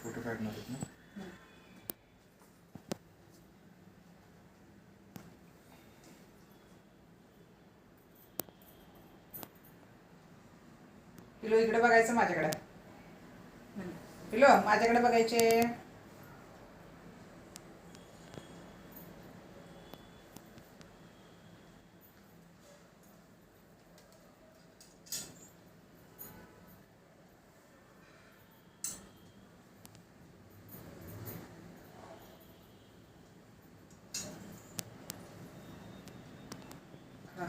Photo काढणार आहेत ना. पिलो इकडे बघायचं माझ्याकडे. पिलो माझ्याकडे बघायचे.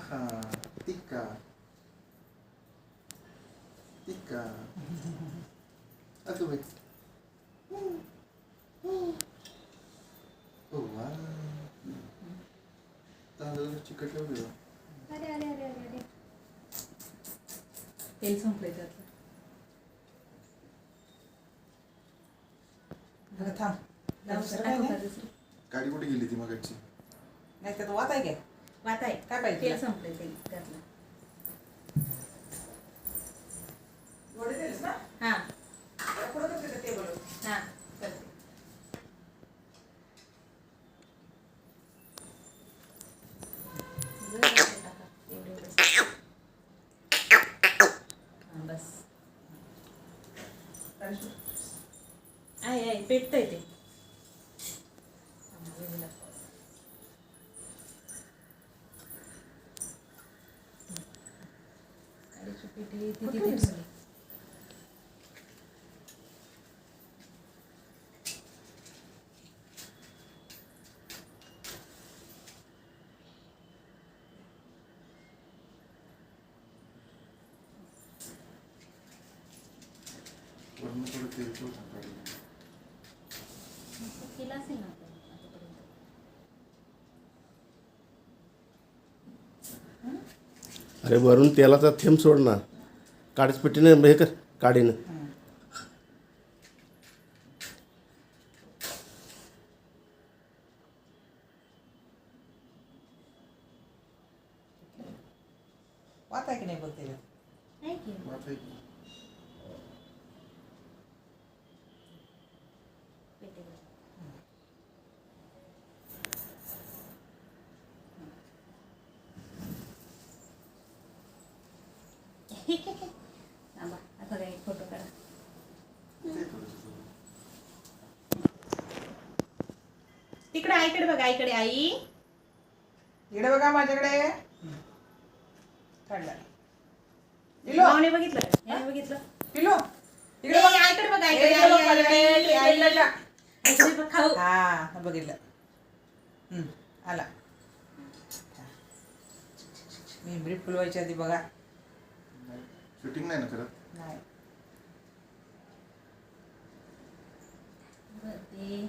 हा टिक्का टिक्का. अगं बाई. ओ वा. तांदूळ चिकटलं बघ. अरे अरे अरे अरे अरे तेल संपलंय त्यातलं. बरं थांब. दुसरं काय होतं दुसरं? गाडी कुठे गेली ती मगाची? नाही त्यात वात आहे काय? वात आहे. काय पाहिजे तेल तुला? संपलंय तेल त्यातलं. वडे दिलेस ना? हां पुढं करते का टेबल? हां करते. हां बस आहे पेटतंय ते. किती वरून थोडं तेल ठेवून काढलं. केलं असेल ना आपण आतापर्यंत. अरे वरून तेलाचा थेंब सोड ना. काडीच पेटीने हे कर काडीनं. वात आहे की नाही बोलते? आहे की वात आहे की? पेटेल. थांबा आता काय एक फोटो काढा. ते थोडंसं. तिकडे आईकडे बघा आईकडे. आई इकडे बघा माझ्याकडे. काढला. पिलो भावने बघितलं का? याने बघितलं. पिलो इकडे ए, बघ. आईकडे बघा आईकडे. इकडे बघ आई, माझ्याकडे. आई, आई, आईकडे. आईकडे बघ, खाऊ. हा बघितलं. आला. मेंबरी फुलवायच्या आधी बघा. शूटिंग नाही ना करत? नाही. ते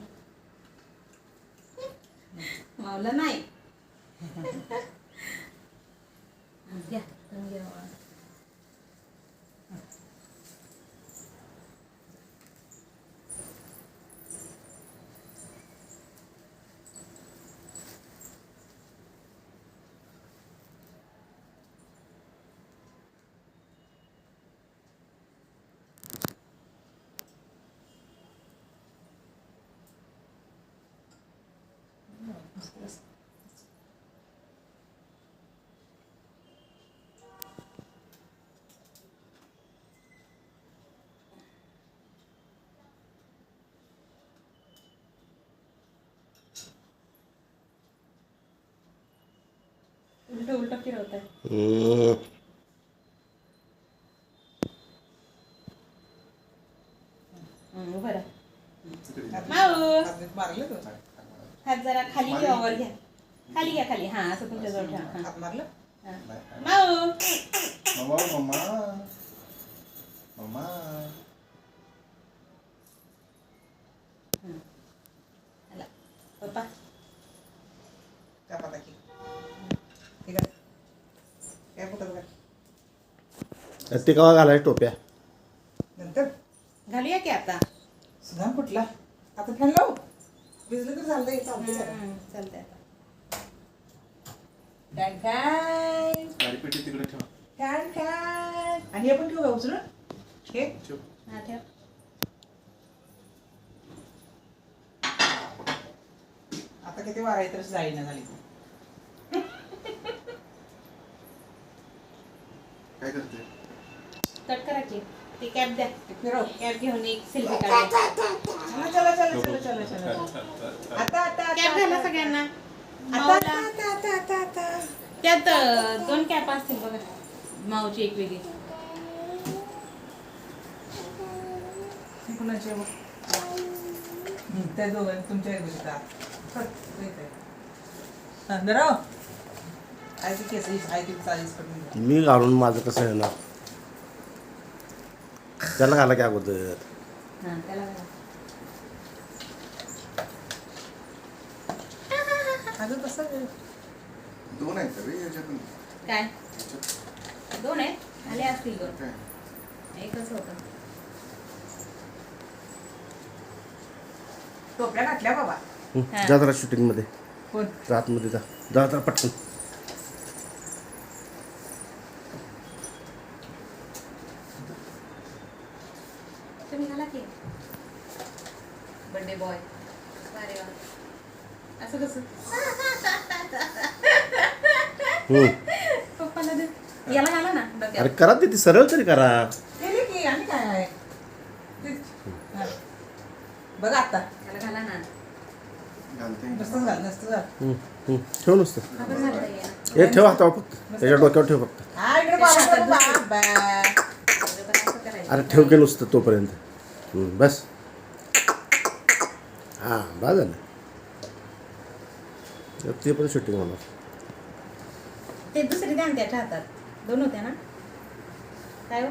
मावला नाही. घ्या तुम्ही घ्या बाबा. उलट उलट फिरवत आहे. उभं राहा. माऊ मारलं तू? हात जरा खाली घ्या वर घ्या. खाली घ्या खाली. हां असं तुमच्या जवळ ठेवा. हां. हात मारलं? माऊ मम्मा मम्मा मम्मा. आला पप्पा. त्या पताकी. ठीक आहे. काय कुठं बघा. ते केव्हा घालायच्या टोप्या? नंतर घालूया की आता. सुद्धा कुठला? आता फॅन लावू? भिजलं तर चालतंय. चालतंय आता. फॅन फॅन गाडी पेटी तिकडे ठेवा. Fan fan. आणि हे पण ठेवू का उचलून? हे ठेव. हा ठेव. किती वारा आहे तर जाईना झाली काय करते कट करा की ती कॅप द्या फिरव कॅप घेऊन एक सेल्फी काढा चला चला चला चला चला चला आता आता कॅप घाला आता सगळ्यांना आता माऊला आता आता आता आता त्यात 2 कॅप असतील बघा माऊची एक वेगळी कुणाचे त्या दोघं तुमच्या नराव आय ती केस आय ती चाळीस करून मी घालून माझं कसं येणार त्याला घाला की अगोदर हां त्याला घाला. अगं कसं 2 आहेत का रे याच्यातून काय याच्यात 2 आहेत आले असतील 2 काय एकच होतं टोपल्या घातल्या बाबा हा. जा जरा शूटिंगमध्ये कोण आतमध्ये जा जा जरा पटकन तुम्ही घाला की बर्थडे बॉय अरे वा असं कसं पप्पाला दे याला घाला ना अरे डोक्यात करा ते ती सरळ तरी करा केली की आणि काय आहे हा. बघा आता याला घाला ना घालते नसतं झालं नसतं झालं ठेव नुसतं आपण घालता येईल हे ठेव हातावर फक्त त्याच्या डोक्यावर ठेव फक्त हा इकडे बाबा असं करायचं अरे ठेव की नुसतं तोपर्यंत बस हां बा झालं ते पण शूटिंग होणार ते दुसरी द्या ना त्याच्या हातात 2 होत्या ना काय हो?